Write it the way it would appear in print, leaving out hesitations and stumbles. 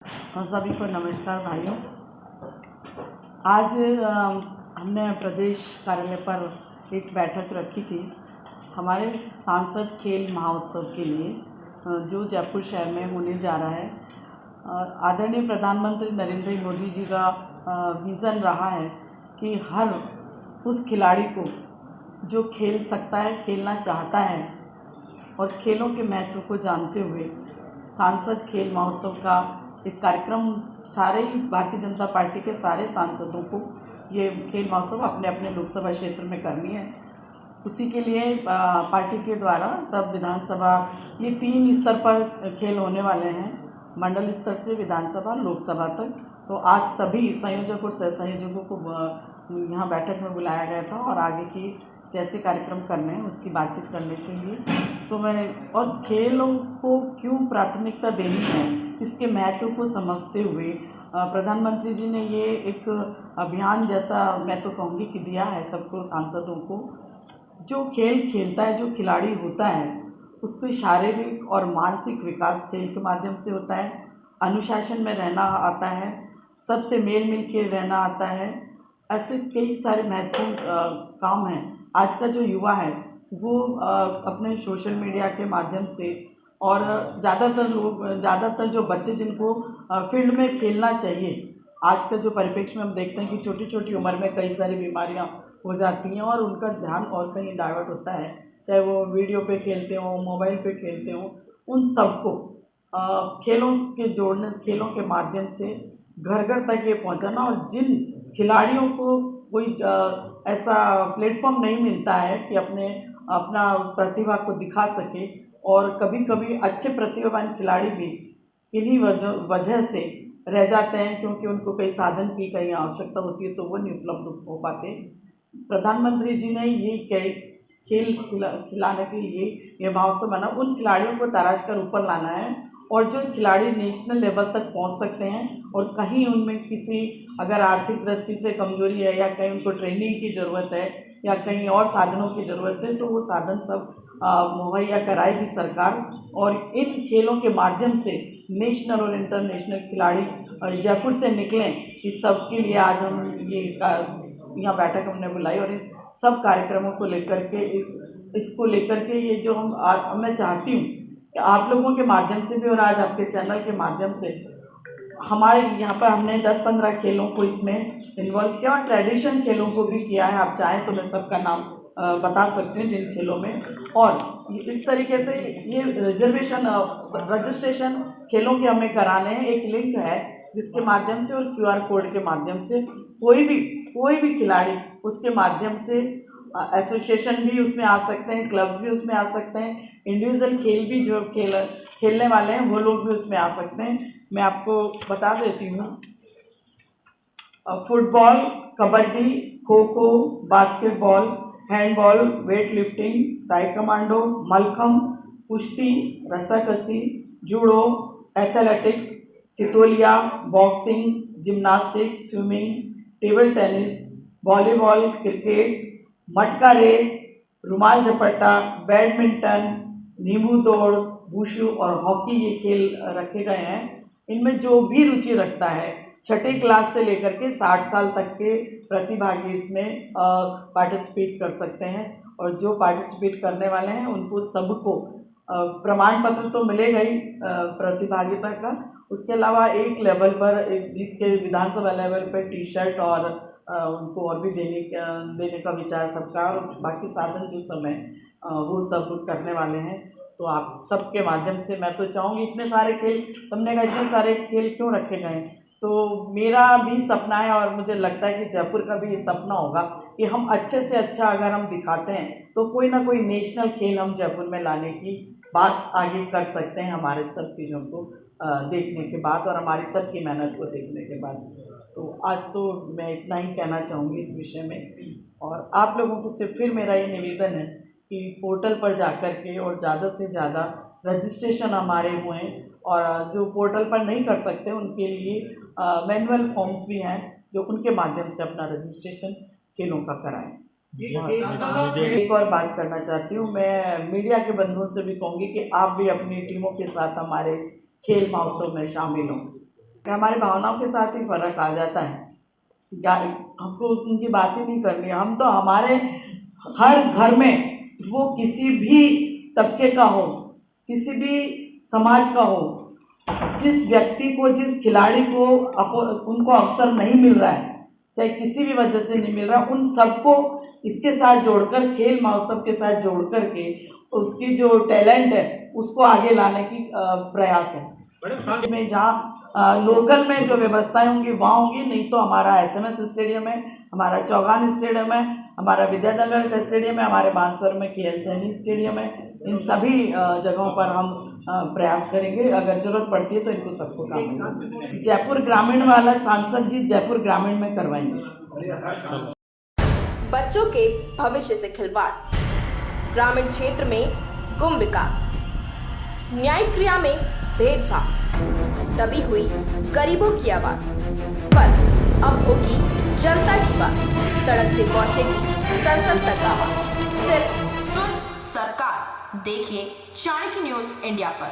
सभी को नमस्कार भाइयों। आज हमने प्रदेश कार्यालय पर एक बैठक रखी थी हमारे सांसद खेल महोत्सव के लिए, जो जयपुर शहर में होने जा रहा है। आदरणीय प्रधानमंत्री नरेंद्र मोदी जी का विज़न रहा है कि हर उस खिलाड़ी को जो खेल सकता है, खेलना चाहता है और खेलों के महत्व को जानते हुए सांसद खेल महोत्सव का एक कार्यक्रम सारे ही भारतीय जनता पार्टी के सारे सांसदों को ये खेल महोत्सव अपने अपने लोकसभा क्षेत्र में करनी है। उसी के लिए पार्टी के द्वारा सब विधानसभा, ये 3 स्तर पर खेल होने वाले हैं, मंडल स्तर से विधानसभा लोकसभा तक। तो आज सभी संयोजक और सह संयोजकों को यहाँ बैठक में बुलाया गया था और आगे की कैसे कार्यक्रम करने हैं उसकी बातचीत करने के लिए। तो मैं और खेलों को क्यों प्राथमिकता देनी है, इसके महत्व को समझते हुए प्रधानमंत्री जी ने ये एक अभियान जैसा, मैं तो कहूँगी कि दिया है सबको, सांसदों को। जो खेल खेलता है, जो खिलाड़ी होता है, उसके शारीरिक और मानसिक विकास खेल के माध्यम से होता है। अनुशासन में रहना आता है, सबसे मेल मिल के रहना आता है। ऐसे कई सारे महत्वपूर्ण काम हैं। आज का जो युवा है वो अपने सोशल मीडिया के माध्यम से और ज़्यादातर जो बच्चे जिनको फील्ड में खेलना चाहिए, आज का जो परिप्रेक्ष्य में हम देखते हैं कि छोटी छोटी उम्र में कई सारी बीमारियां हो जाती हैं और उनका ध्यान और कहीं डाइवर्ट होता है, चाहे वो वीडियो पे खेलते हों, मोबाइल पे खेलते हों। उन सबको खेलों के जोड़ने, खेलों के माध्यम से घर घर तक ये पहुंचाना। और जिन खिलाड़ियों को कोई ऐसा प्लेटफॉर्म नहीं मिलता है कि अपना उस प्रतिभा को दिखा सके, और कभी कभी अच्छे प्रतिभावान खिलाड़ी भी किन्हीं वजह से रह जाते हैं क्योंकि उनको कई साधन की कहीं आवश्यकता होती है, तो वो नहीं उपलब्ध हो पाते। प्रधानमंत्री जी ने ये खेल खिलाने के लिए ये महोत्सव बना, उन खिलाड़ियों को तराश कर ऊपर लाना है और जो खिलाड़ी नेशनल लेवल तक पहुंच सकते हैं और कहीं उनमें किसी अगर आर्थिक दृष्टि से कमजोरी है या कहीं उनको ट्रेनिंग की ज़रूरत है या कहीं और साधनों की ज़रूरत है, तो वो साधन सब मुहैया कराएगी सरकार। और इन खेलों के माध्यम से नेशनल और इंटरनेशनल खिलाड़ी जयपुर से निकलें, इस सब के लिए आज हम यहाँ बैठक हमने बुलाई। और इन सब कार्यक्रमों को लेकर के, इसको लेकर के ये जो मैं चाहती हूँ कि आप लोगों के माध्यम से भी और आज आपके चैनल के माध्यम से हमारे यहाँ पर हमने 10-15 खेलों को इसमें इन्वॉल्व किया और ट्रेडिशन खेलों को भी किया है। आप चाहें तो मैं सबका नाम बता सकती हूँ जिन खेलों में। और इस तरीके से ये रजिस्ट्रेशन खेलों के हमें कराने हैं। एक लिंक है जिसके माध्यम से और QR कोड के माध्यम से कोई भी खिलाड़ी उसके माध्यम से, एसोसिएशन भी उसमें आ सकते हैं, क्लब्स भी उसमें आ सकते हैं, इंडिविजुअल खेल भी जो खेलने वाले हैं वो लोग भी उसमें आ सकते हैं। मैं आपको बता देती हूँ, football, kabaddi, kho kho, basketball, handball, weight lifting, taekwondo, mallakhamb, कुश्ती, रस्साकसी, judo, athletics, sitoliya, boxing, gymnastic, swimming, table tennis, volleyball, cricket, मटका रेस, रुमाल झपट्टा, बैडमिंटन, नींबू दौड़, वुशु और हॉकी, ये खेल रखे गए हैं। इनमें जो भी रुचि रखता है, छठी क्लास से लेकर के 60 साल तक के प्रतिभागी इसमें पार्टिसिपेट कर सकते हैं। और जो पार्टिसिपेट करने वाले हैं उनको सबको प्रमाण पत्र तो मिलेगा ही प्रतिभागिता का, उसके अलावा एक लेवल पर एक जीत के विधानसभा लेवल पर टी-शर्ट और उनको और भी देने का विचार सबका, और बाकी साधन जो समय वो सब करने वाले हैं। तो आप सबके माध्यम से मैं तो चाहूँगी, इतने सारे खेल, सबने कहा इतने सारे खेल क्यों रखे गए, तो मेरा भी सपना है और मुझे लगता है कि जयपुर का भी ये सपना होगा कि हम अच्छे से अच्छा अगर हम दिखाते हैं तो कोई ना कोई नेशनल खेल हम जयपुर में लाने की बात आगे कर सकते हैं, हमारे सब चीज़ों को देखने के बाद और हमारी सबकी मेहनत को देखने के बाद। तो आज तो मैं इतना ही कहना चाहूँगी इस विषय में। और आप लोगों को से फिर मेरा ये निवेदन है कि पोर्टल पर जाकर के और ज़्यादा से ज़्यादा रजिस्ट्रेशन हमारे हुए, और जो पोर्टल पर नहीं कर सकते उनके लिए मैनुअल फॉर्म्स भी हैं जो उनके माध्यम से अपना रजिस्ट्रेशन खेलों का कराएं। एक और बात करना चाहती हूँ, मैं मीडिया के बंधुओं से भी कहूँगी कि आप भी अपनी टीमों के साथ हमारे इस खेल महोत्सव में शामिल हों। हमारी भावनाओं के साथ ही फर्क आ जाता है। हमको उनकी बात ही नहीं करनी। हम तो हमारे हर घर में, वो किसी भी तबके का हो, किसी भी समाज का हो, जिस व्यक्ति को, जिस खिलाड़ी को उनको अवसर नहीं मिल रहा है, चाहे किसी भी वजह से नहीं मिल रहा, उन सबको इसके साथ जोड़कर, खेल महोत्सव के साथ जोड़कर के उसकी जो टैलेंट है उसको आगे लाने की प्रयास है। में जहाँ लोकल में जो व्यवस्थाएं होंगी वहाँ होंगी, नहीं तो हमारा SMS स्टेडियम है, हमारा चौगान स्टेडियम है, हमारा विद्यानगर का स्टेडियम है, हमारे बांसवार में KL सैनी स्टेडियम है। इन सभी जगहों पर हम प्रयास करेंगे। अगर जरूरत पड़ती है तो इनको सबको काम जयपुर ग्रामीण वाला सांसद जी जयपुर ग्रामीण में करवाएंगे। बच्चों के भविष्य से खिलवाड़, ग्रामीण क्षेत्र में गुम विकास, न्यायिक क्रिया में भेदभाव, तभी हुई गरीबों की आवाज। पर अब होगी जनता की बात, सड़क से पहुंचेगी संसद तक आवाज। सिर्फ सुन सरकार, देखिए चाणक्य न्यूज इंडिया पर।